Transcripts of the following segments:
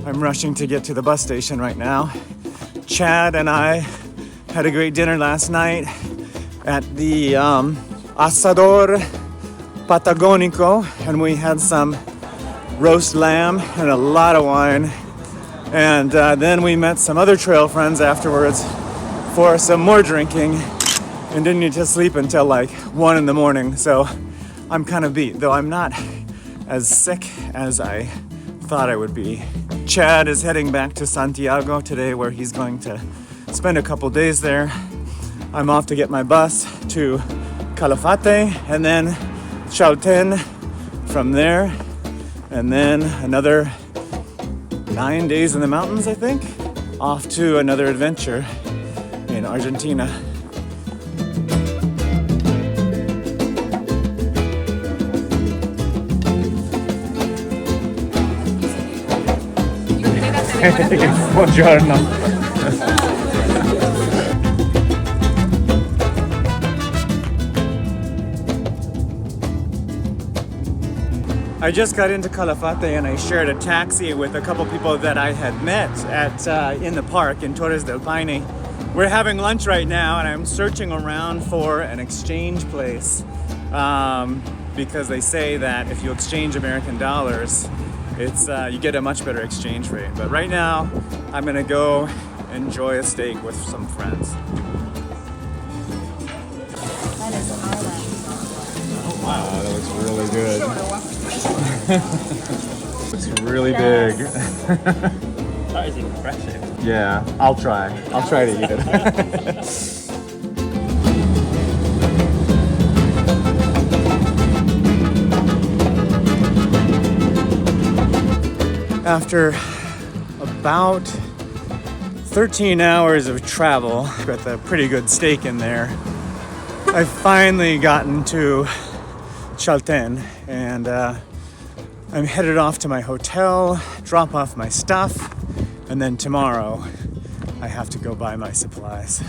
I'm rushing to get to the bus station right now. Chad and I had a great dinner last night at the Asador Patagonico, and we had some roast lamb and a lot of wine. And then we met some other trail friends afterwards for some more drinking and didn't need to sleep until like 1 in the morning. So I'm kind of beat, though I'm not as sick as I thought I would be. Chad is heading back to Santiago today, where he's going to spend a couple days there. I'm off to get my bus to Calafate and then Chaltén from there, and then another 9 days in the mountains, I think, off to another adventure in Argentina. Buongiorno. I just got into Calafate and I shared a taxi with a couple people that I had met at in the park in Torres del Paine. We're having lunch right now and I'm searching around for an exchange place because they say that if you exchange American dollars, it's you get a much better exchange rate. But right now, I'm gonna go enjoy a steak with some friends. Wow, that looks really good. It's really big. That is impressive. Yeah, I'll try to eat it. After about 13 hours of travel with a pretty good steak in there, I've finally gotten to Chaltén, and I'm headed off to my hotel, drop off my stuff, and then tomorrow I have to go buy my supplies.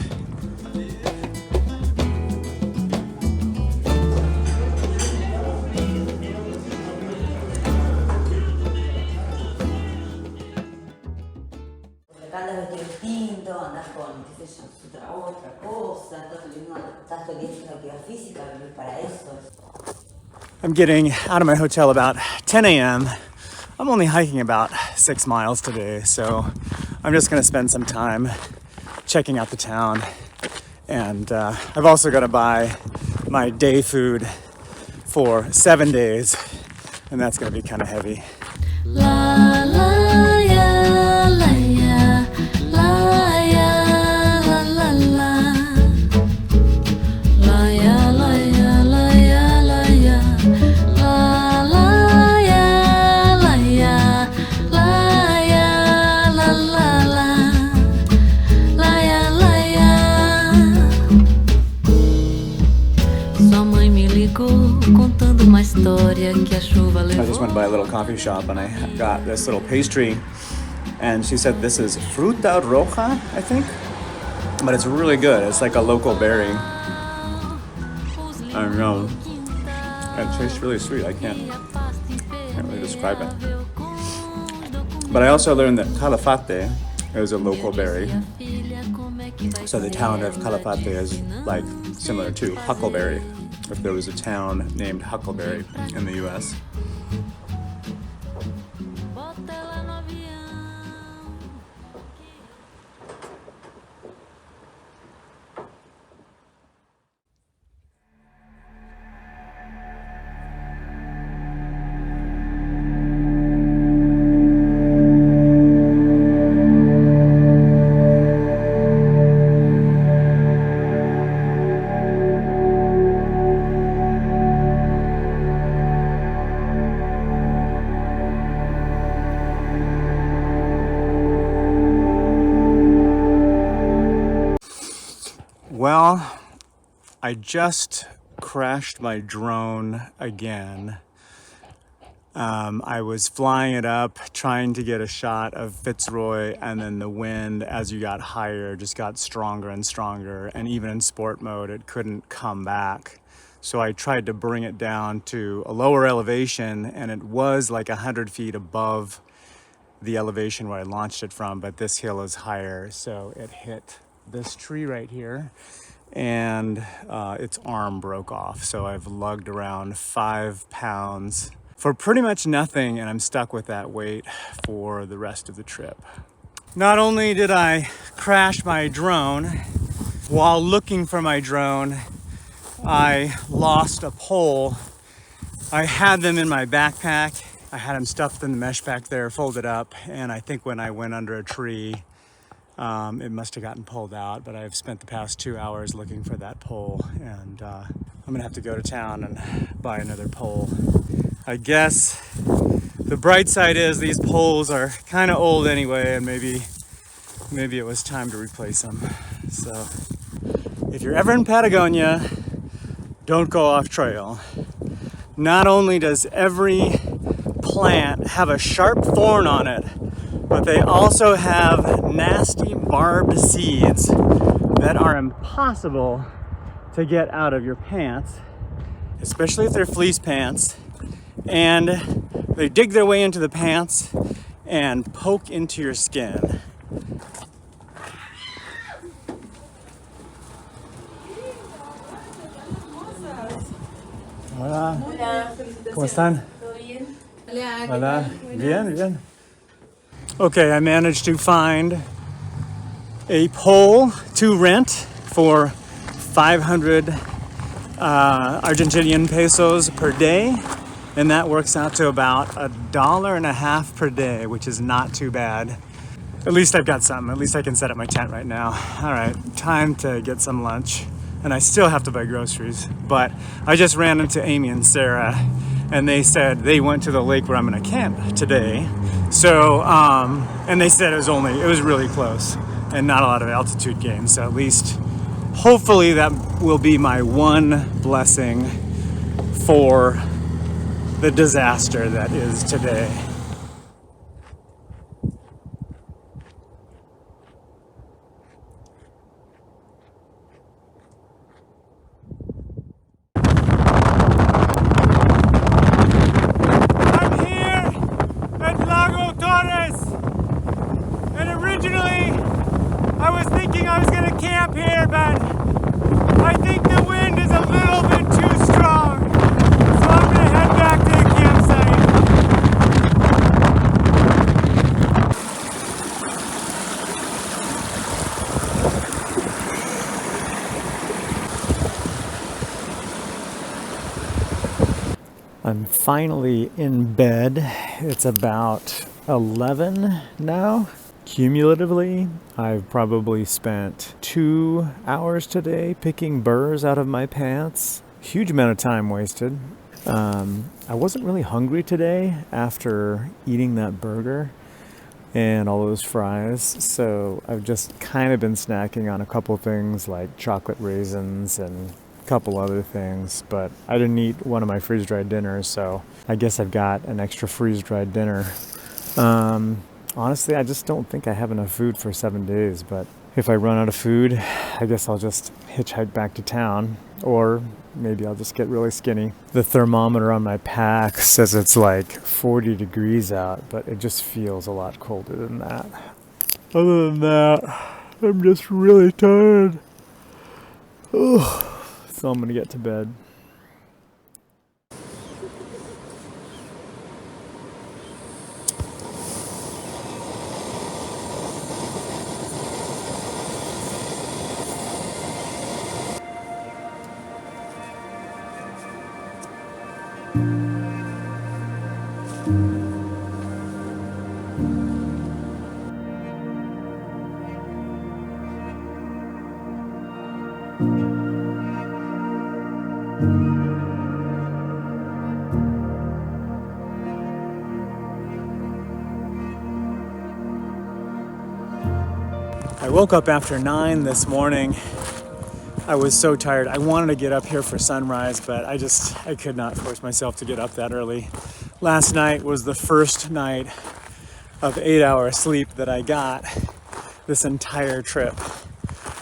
I'm getting out of my hotel about 10 a.m. I'm only hiking about 6 miles today, so I'm just gonna spend some time checking out the town. And I've also got to buy my day food for 7 days, and that's gonna be kind of heavy. La, la, ya, la, ya, la, ya, la, la, la. La, ya, la, ya, la, ya, la, ya. La, la, ya, la, ya. La, ya, la, la, la. La, ya, la, ya. Sua mãe me ligou contando uma história que a chuva levou. I just went by a little coffee shop and I got this little pastry, and she said this is fruta roja, I think, but it's really good. It's like a local berry. I don't know. It tastes really sweet. I can't really describe it. But I also learned that Calafate is a local berry. So the town of Calafate is like similar to Huckleberry, if there was a town named Huckleberry in the US. Well, I just crashed my drone again. I was flying it up, trying to get a shot of Fitz Roy, and then the wind, as you got higher, just got stronger and stronger. And even in sport mode, it couldn't come back. So I tried to bring it down to a lower elevation, and it was like 100 feet above the elevation where I launched it from, but this hill is higher, so it hit this tree right here, and its arm broke off. So I've lugged around 5 pounds for pretty much nothing, and I'm stuck with that weight for the rest of the trip. Not only did I crash my drone, while looking for my drone, I lost a pole. I had them in my backpack. I had them stuffed in the mesh pack there, folded up, and I think when I went under a tree, it must have gotten pulled out, but I've spent the past 2 hours looking for that pole, and I'm gonna have to go to town and buy another pole. I guess the bright side is these poles are kind of old anyway, and maybe it was time to replace them. So if you're ever in Patagonia, don't go off trail. Not only does every plant have a sharp thorn on it, but they also have nasty barbed seeds that are impossible to get out of your pants, especially if they're fleece pants, and they dig their way into the pants and poke into your skin. Hola. Hola. ¿Cómo están? ¿Todo bien? Hola. Bien, bien. Okay, I managed to find a pole to rent for 500 Argentinian pesos per day, and that works out to about $1.50 per day, which is not too bad. At least I've got something. At least I can set up my tent right now. All right, time to get some lunch. And I still have to buy groceries, but I just ran into Amy and Sarah, and they said they went to the lake where I'm gonna camp today. So, and they said it was really close and not a lot of altitude gain. So at least, hopefully that will be my one blessing for the disaster that is today. Torres, and originally I was thinking I was going to camp here, but I think the wind is a little bit too strong, so I'm going to head back to the campsite. I'm finally in bed. It's about 11 now. Cumulatively, I've probably spent 2 hours today picking burrs out of my pants. Huge amount of time wasted. I wasn't really hungry today after eating that burger and all those fries, so I've just kind of been snacking on a couple things like chocolate raisins and couple other things, but I didn't eat one of my freeze-dried dinners, so I guess I've got an extra freeze-dried dinner. Honestly, I just don't think I have enough food for 7 days, but if I run out of food, I guess I'll just hitchhike back to town, or maybe I'll just get really skinny. The thermometer on my pack says it's like 40 degrees out, but it just feels a lot colder than that. Other than that, I'm just really tired. Ugh. So I'm gonna get to bed. I woke up after 9 this morning. I was so tired. I wanted to get up here for sunrise, but I could not force myself to get up that early. Last night was the first night of 8-hour sleep that I got this entire trip.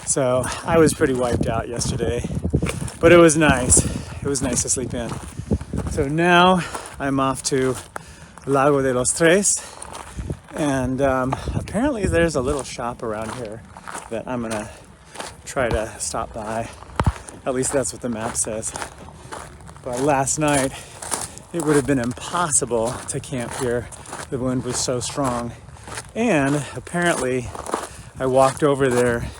So I was pretty wiped out yesterday, but it was nice. It was nice to sleep in. So now I'm off to Lago de los Tres, And apparently there's a little shop around here that I'm gonna try to stop by. At least that's what the map says. But last night, it would have been impossible to camp here. The wind was so strong. And apparently, I walked over there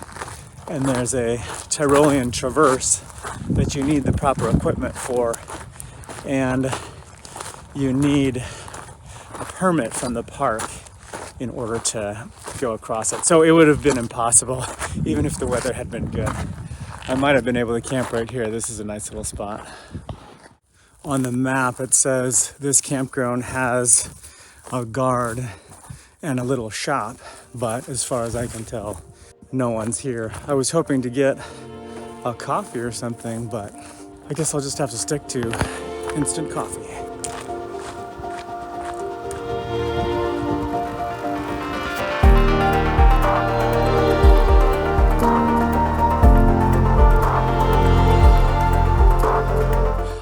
and there's a Tyrolean traverse that you need the proper equipment for. And you need a permit from the park in order to go across it. So it would have been impossible, even if the weather had been good. I might have been able to camp right here. This is a nice little spot. On the map, it says this campground has a guard and a little shop, but as far as I can tell, no one's here. I was hoping to get a coffee or something, but I guess I'll just have to stick to instant coffee.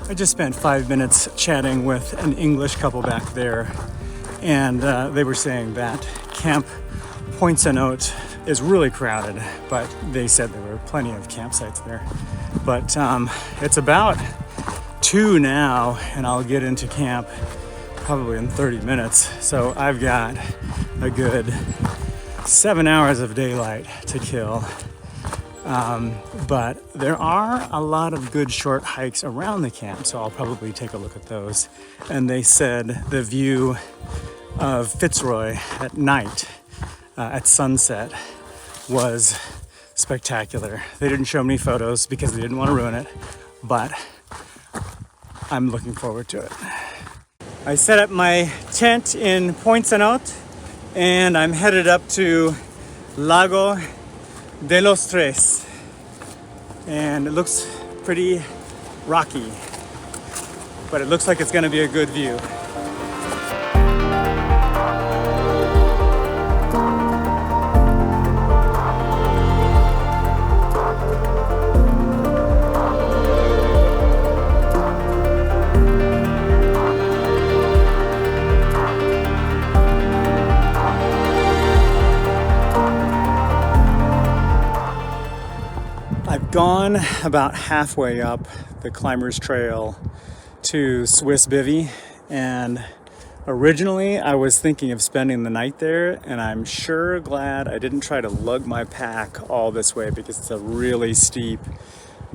I just spent 5 minutes chatting with an English couple back there, and they were saying that Camp Poinsonot is really crowded, but they said there were plenty of campsites there. But it's about 2 now, and I'll get into camp probably in 30 minutes. So I've got a good 7 hours of daylight to kill. But there are a lot of good short hikes around the camp, so I'll probably take a look at those. And they said the view of Fitz Roy at night, at sunset, was spectacular. They didn't show me photos because they didn't want to ruin it, but I'm looking forward to it. I set up my tent in Poinsonot, and I'm headed up to Lago de los Tres, and it looks pretty rocky, but it looks like it's going to be a good view. Gone about halfway up the Climbers Trail to Swiss Bivy, and originally I was thinking of spending the night there, and I'm sure glad I didn't try to lug my pack all this way because it's a really steep,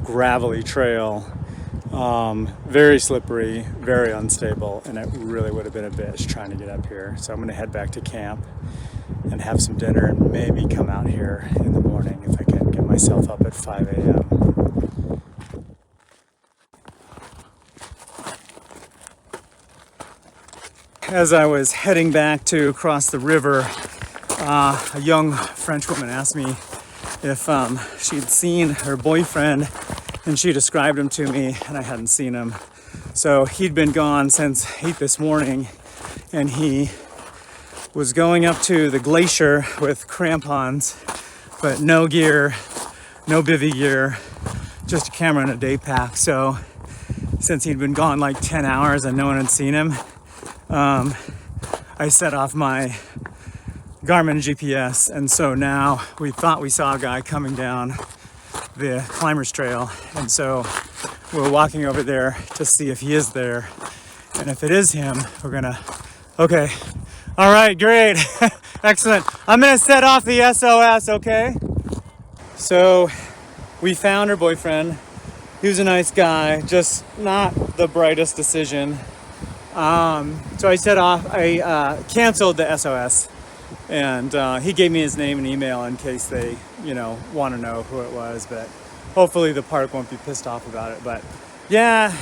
gravelly trail, very slippery, very unstable, and it really would have been a bitch trying to get up here. So I'm gonna head back to camp and have some dinner and maybe come out here in the morning if I can get myself up at 5 a.m. As I was heading back to cross the river, a young French woman asked me if she'd seen her boyfriend, and she described him to me, and I hadn't seen him. So he'd been gone since 8 this morning, and he was going up to the glacier with crampons, but no gear, no bivy gear, just a camera and a day pack. So since he'd been gone like 10 hours and no one had seen him, I set off my Garmin GPS, and so now we thought we saw a guy coming down the Climbers Trail, and so we're walking over there to see if he is there, and if it is him, we're gonna, okay, all right, great, excellent. I'm gonna set off the SOS, okay? So we found her boyfriend. He was a nice guy, just not the brightest decision. So I set off, I canceled the SOS, and he gave me his name and email in case they, want to know who it was, but hopefully the park won't be pissed off about it. But yeah,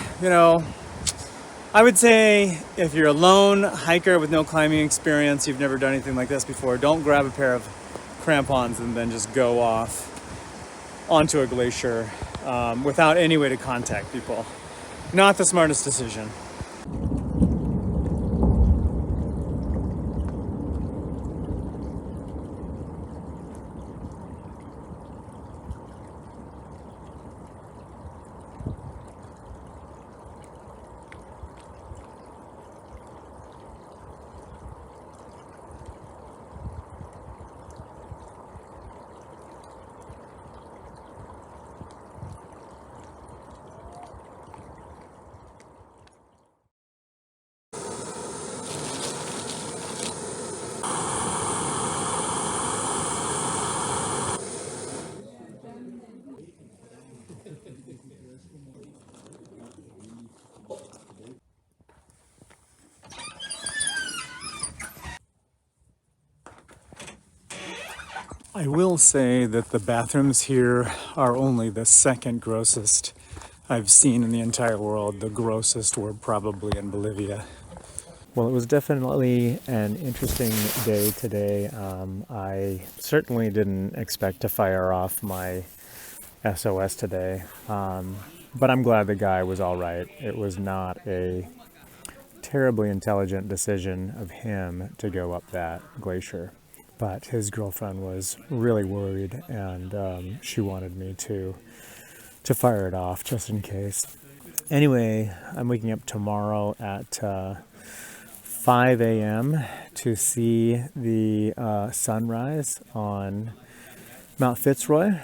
I would say if you're a lone hiker with no climbing experience, you've never done anything like this before, don't grab a pair of crampons and then just go off onto a glacier without any way to contact people. Not the smartest decision. I will say that the bathrooms here are only the second grossest I've seen in the entire world. The grossest were probably in Bolivia. Well, it was definitely an interesting day today. I certainly didn't expect to fire off my SOS today, but I'm glad the guy was all right. It was not a terribly intelligent decision of him to go up that glacier, but his girlfriend was really worried, and she wanted me to fire it off just in case. Anyway, I'm waking up tomorrow at 5 a.m. to see the sunrise on Mount Fitz Roy.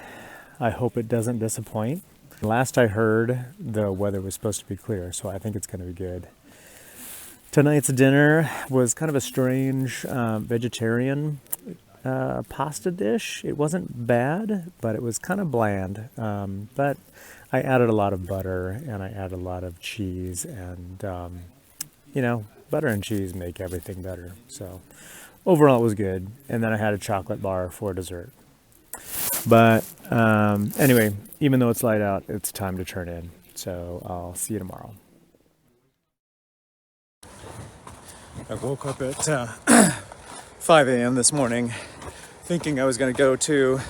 I hope it doesn't disappoint. Last I heard, the weather was supposed to be clear, so I think it's going to be good. Tonight's dinner was kind of a strange vegetarian pasta dish. It wasn't bad, but it was kind of bland. But I added a lot of butter and I added a lot of cheese, and butter and cheese make everything better. So overall it was good. And then I had a chocolate bar for dessert. But anyway, even though it's light out, it's time to turn in. So I'll see you tomorrow. I woke up at 5 a.m. this morning thinking I was going to go to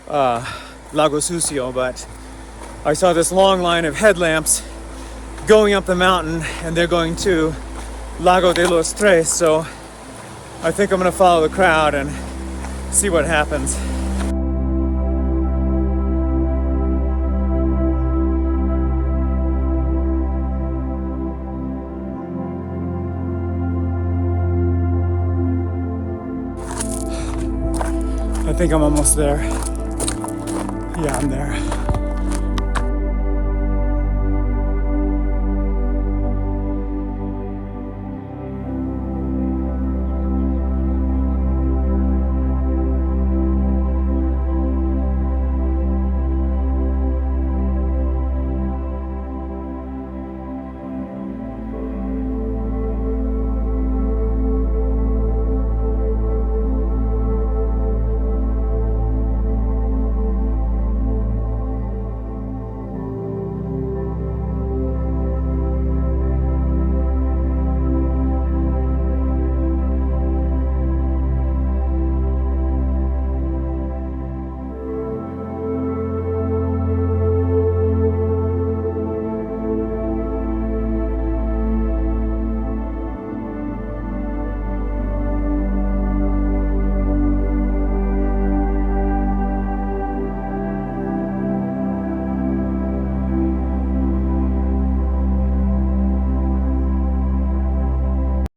Lago Sucio, but I saw this long line of headlamps going up the mountain, and they're going to Lago de los Tres, so I think I'm going to follow the crowd and see what happens. I think I'm almost there. Yeah, I'm there.